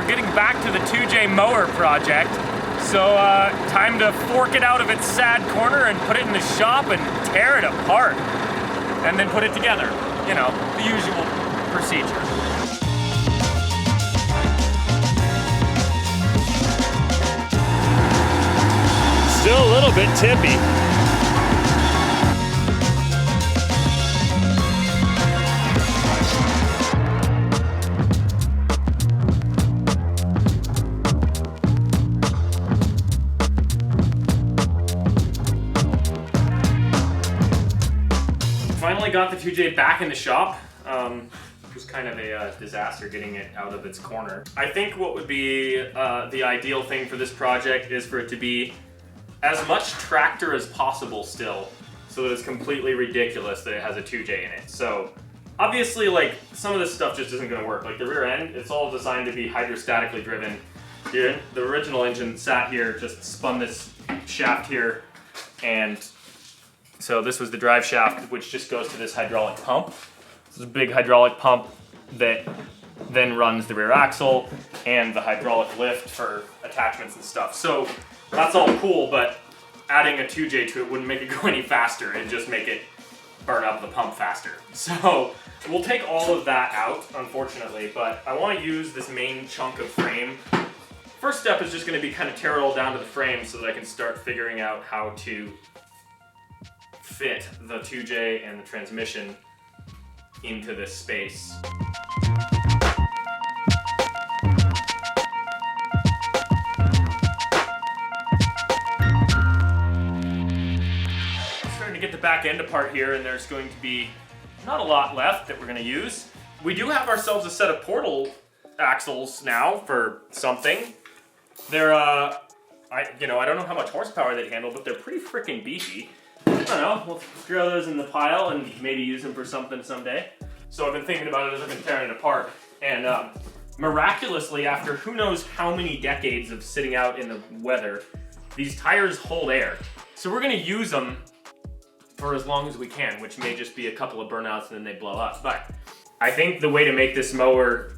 we're getting back to the 2J Mower project. So time to fork it out of its sad corner and put it in the shop and tear it apart. And then put it together. You know, the usual procedure. Still a little bit tippy. Finally got the 2J back in the shop. It was kind of a disaster getting it out of its corner. I think what would be the ideal thing for this project is for it to be as much tractor as possible still, so that it's completely ridiculous that it has a 2J in it. So obviously, like, some of this stuff just isn't gonna work. Like the rear end, it's all designed to be hydrostatically driven. The original engine sat here, just spun this shaft here, and so this was the drive shaft, which just goes to this hydraulic pump. This is a big hydraulic pump that then runs the rear axle and the hydraulic lift for attachments and stuff. So that's all cool, but adding a 2J to it wouldn't make it go any faster. It'd just make it burn up the pump faster. So we'll take all of that out, unfortunately, but I want to use this main chunk of frame. First step is just going to be kind of tear it all down to the frame so that I can start figuring out how to fit the 2J and the transmission into this space. Starting to get the back end apart here, and there's going to be not a lot left that we're going to use. We do have ourselves a set of portal axles now for something. They're I don't know how much horsepower they handle, but they're pretty freaking beefy. I don't know, we'll throw those in the pile and maybe use them for something someday. So I've been thinking about it as I've been tearing it apart. And miraculously, after who knows how many decades of sitting out in the weather, these tires hold air. So we're gonna use them for as long as we can, which may just be a couple of burnouts and then they blow up. But I think the way to make this mower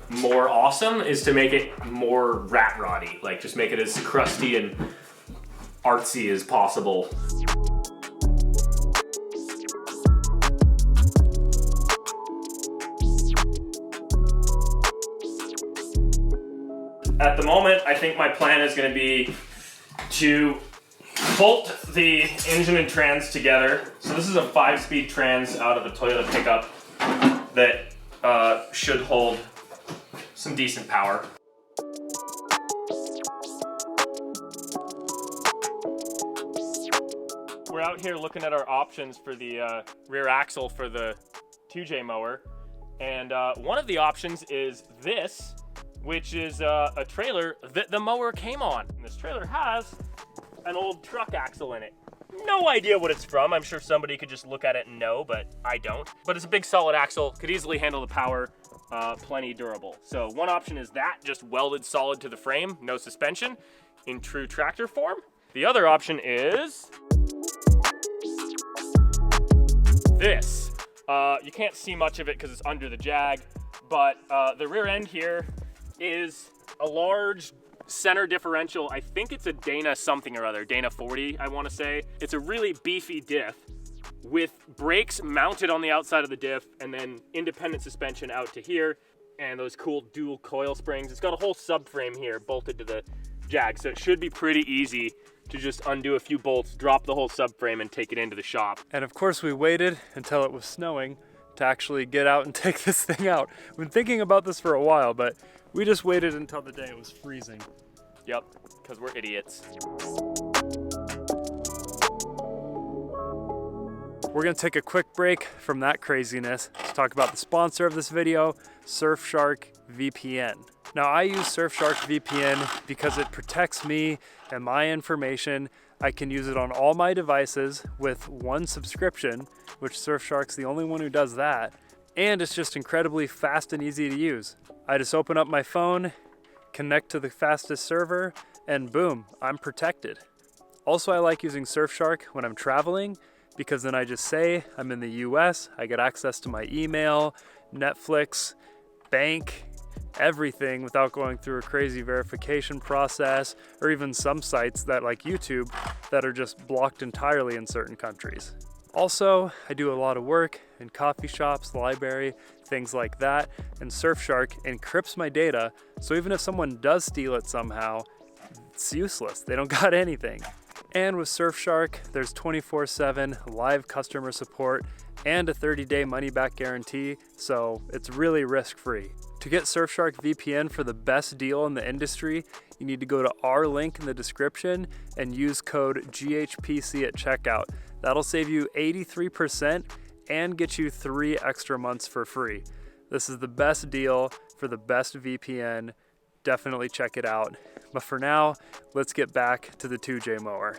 more awesome is to make it more rat roddy. Like, just make it as crusty and artsy as possible. At the moment, I think my plan is going to be to bolt the engine and trans together. So this is a 5-speed trans out of a Toyota pickup that should hold some decent power. We're out here looking at our options for the rear axle for the 2J mower, and one of the options is this, which is a trailer that the mower came on. And this trailer has an old truck axle in it. No idea what it's from. I'm sure somebody could just look at it and know, but I don't. But it's a big solid axle, could easily handle the power, plenty durable. So one option is that, just welded solid to the frame, no suspension, in true tractor form. The other option is this. You can't see much of it because it's under the Jag, but the rear end here is a large center differential. I think it's a Dana something or other, Dana 40, I want to say. It's a really beefy diff with brakes mounted on the outside of the diff and then independent suspension out to here and those cool dual coil springs. It's got a whole subframe here bolted to the Jag, so it should be pretty easy to just undo a few bolts, drop the whole subframe and take it into the shop. And of course we waited until it was snowing to actually get out and take this thing out. I've been thinking about this for a while, but we just waited until the day it was freezing. Yep, because we're idiots. We're gonna take a quick break from that craziness to talk about the sponsor of this video, Surfshark VPN. Now I use Surfshark VPN because it protects me and my information. I can use it on all my devices with one subscription, which Surfshark's the only one who does that. And it's just incredibly fast and easy to use. I just open up my phone, connect to the fastest server, and boom, I'm protected. Also, I like using Surfshark when I'm traveling because then I just say I'm in the US, I get access to my email, Netflix, bank, everything without going through a crazy verification process, or even some sites that like YouTube that are just blocked entirely in certain countries. Also, I do a lot of work in coffee shops, library, things like that, and Surfshark encrypts my data, so even if someone does steal it somehow, it's useless. They don't got anything. And with Surfshark, there's 24/7 live customer support and a 30-day money-back guarantee, so it's really risk-free. To get Surfshark VPN for the best deal in the industry, you need to go to our link in the description and use code GHPC at checkout. That'll save you 83% and get you 3 extra months for free. This is the best deal for the best VPN. Definitely check it out. But for now, let's get back to the 2J mower.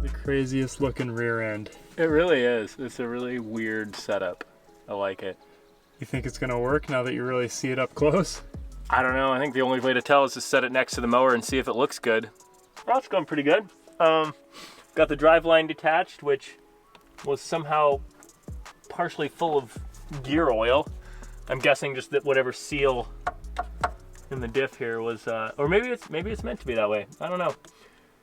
The craziest looking rear end. It really is. It's a really weird setup. I like it. You think it's gonna work now that you really see it up close? I don't know. I think the only way to tell is to set it next to the mower and see if it looks good. Well, it's going pretty good. Got the drive line detached, which was somehow partially full of gear oil. I'm guessing just that whatever seal in the diff here was, or maybe it's meant to be that way. I don't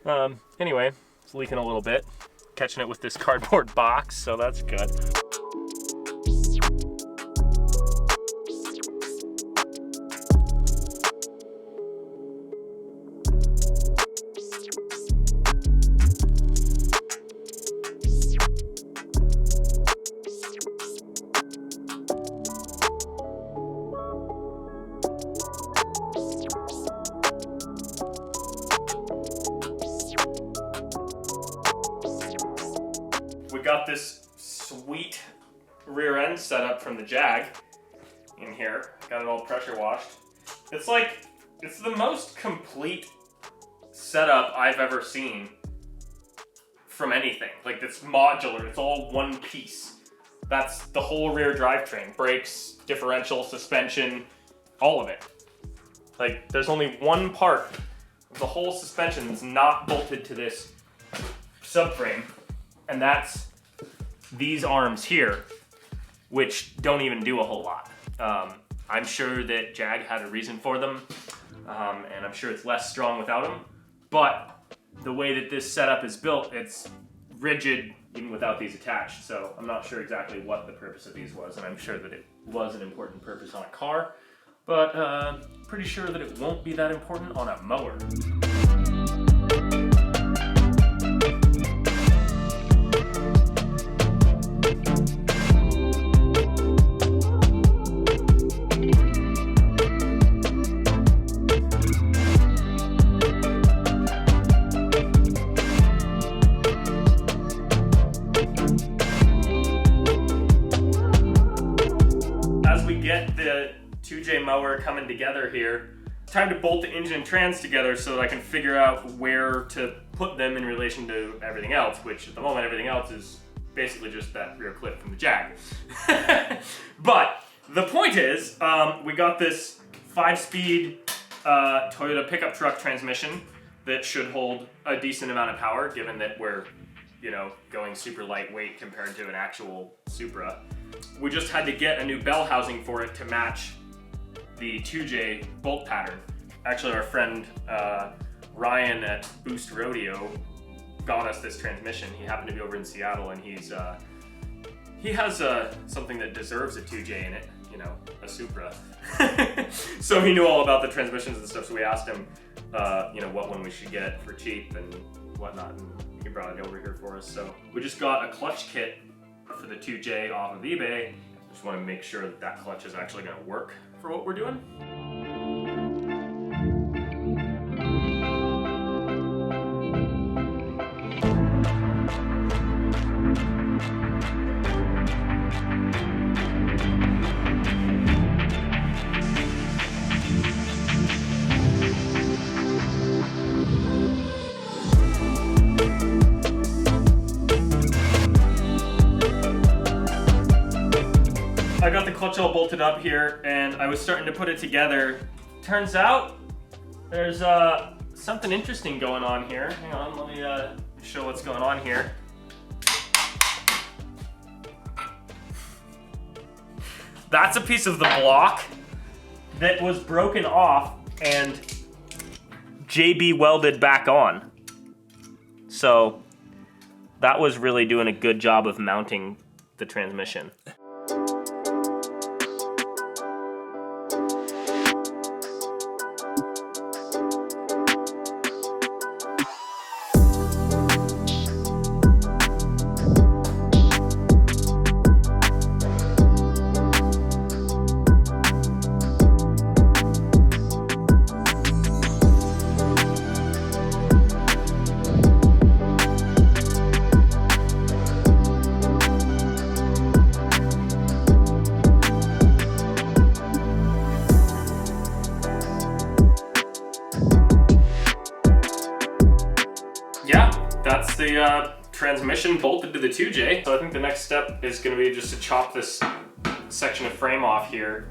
know. Anyway, it's leaking a little bit. Catching it with this cardboard box, so that's good. Got this sweet rear end setup from the Jag in here. Got it all pressure washed. It's the most complete setup I've ever seen from anything. Like, it's modular, it's all one piece. That's the whole rear drivetrain. Brakes, differential, suspension, all of it. Like, there's only one part of the whole suspension that's not bolted to this subframe, and that's these arms here, which don't even do a whole lot. I'm sure that Jag had a reason for them, and I'm sure it's less strong without them, but the way that this setup is built, it's rigid even without these attached, so I'm not sure exactly what the purpose of these was, and I'm sure that it was an important purpose on a car, but pretty sure that it won't be that important on a mower. Get the 2J mower coming together here. Time to bolt the engine and trans together so that I can figure out where to put them in relation to everything else, which at the moment everything else is basically just that rear clip from the Jag. But the point is, we got this 5-speed Toyota pickup truck transmission that should hold a decent amount of power, given that we're, going super lightweight compared to an actual Supra. We just had to get a new bell housing for it to match the 2J bolt pattern. Actually, our friend Ryan at Boost Rodeo got us this transmission. He happened to be over in Seattle, and he has something that deserves a 2J in it, a Supra. So he knew all about the transmissions and stuff, so we asked him, what one we should get for cheap and whatnot, and he brought it over here for us. So we just got a clutch kit for the 2J off of eBay. Just want to make sure that that clutch is actually going to work for what we're doing. I got the clutch all bolted up here, and I was starting to put it together. Turns out, There's something interesting going on here. Hang on, let me show what's going on here. That's a piece of the block that was broken off and JB welded back on. So that was really doing a good job of mounting the transmission. That's the transmission bolted to the 2J. So I think the next step is going to be just to chop this section of frame off here.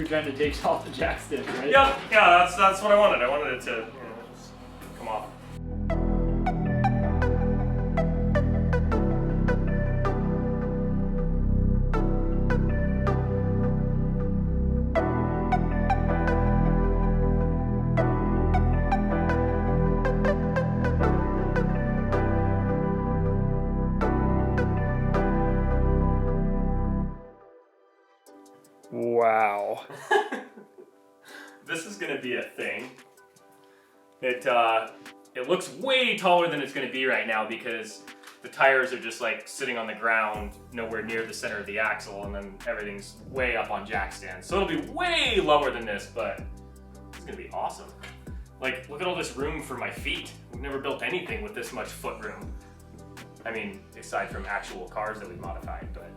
Trying to take off the jack stand, right? Yeah, that's what I wanted. I wanted it to, just come off. Wow. This is gonna be a thing. It looks way taller than it's gonna be right now because the tires are just like sitting on the ground, nowhere near the center of the axle, and then everything's way up on jack stands. So it'll be way lower than this, but it's gonna be awesome. Like, look at all this room for my feet. We've never built anything with this much foot room. I mean, aside from actual cars that we modified, but.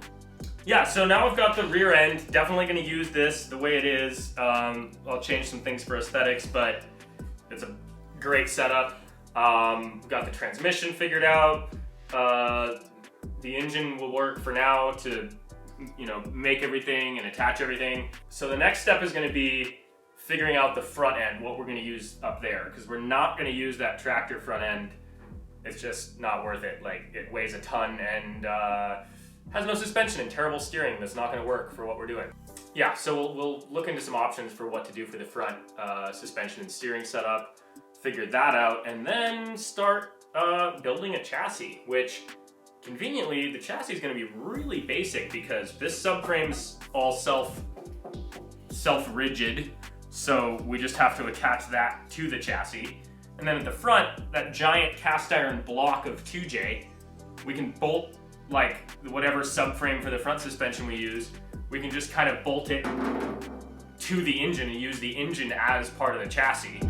Yeah, so now we've got the rear end. Definitely gonna use this the way it is. I'll change some things for aesthetics, but it's a great setup. Got the transmission figured out. The engine will work for now to, make everything and attach everything. So the next step is gonna be figuring out the front end, what we're gonna use up there, because we're not gonna use that tractor front end. It's just not worth it. Like, it weighs a ton and has no suspension and terrible steering. That's not going to work for what we're doing. Yeah, so we'll look into some options for what to do for the front suspension and steering setup, figure that out, and then start building a chassis, which conveniently the chassis is going to be really basic because this subframe's all self-rigid, so we just have to attach that to the chassis. And then at the front, that giant cast iron block of 2J, we can bolt like whatever subframe for the front suspension we use, we can just kind of bolt it to the engine and use the engine as part of the chassis.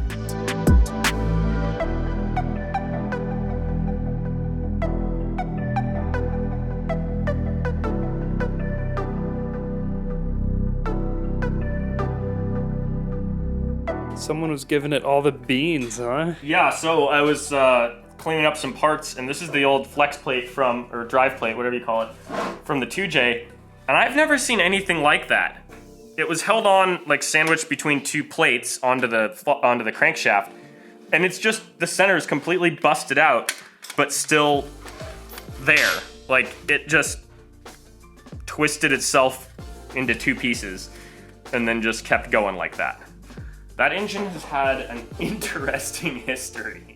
Someone was giving it all the beans, huh? Yeah, so I was cleaning up some parts, and this is the old flex plate or drive plate, whatever you call it, from the 2J, and I've never seen anything like that. It was held on, like sandwiched between two plates onto the crankshaft, and it's just, the center is completely busted out, but still there. Like, it just twisted itself into two pieces, and then just kept going like that. That engine has had an interesting history.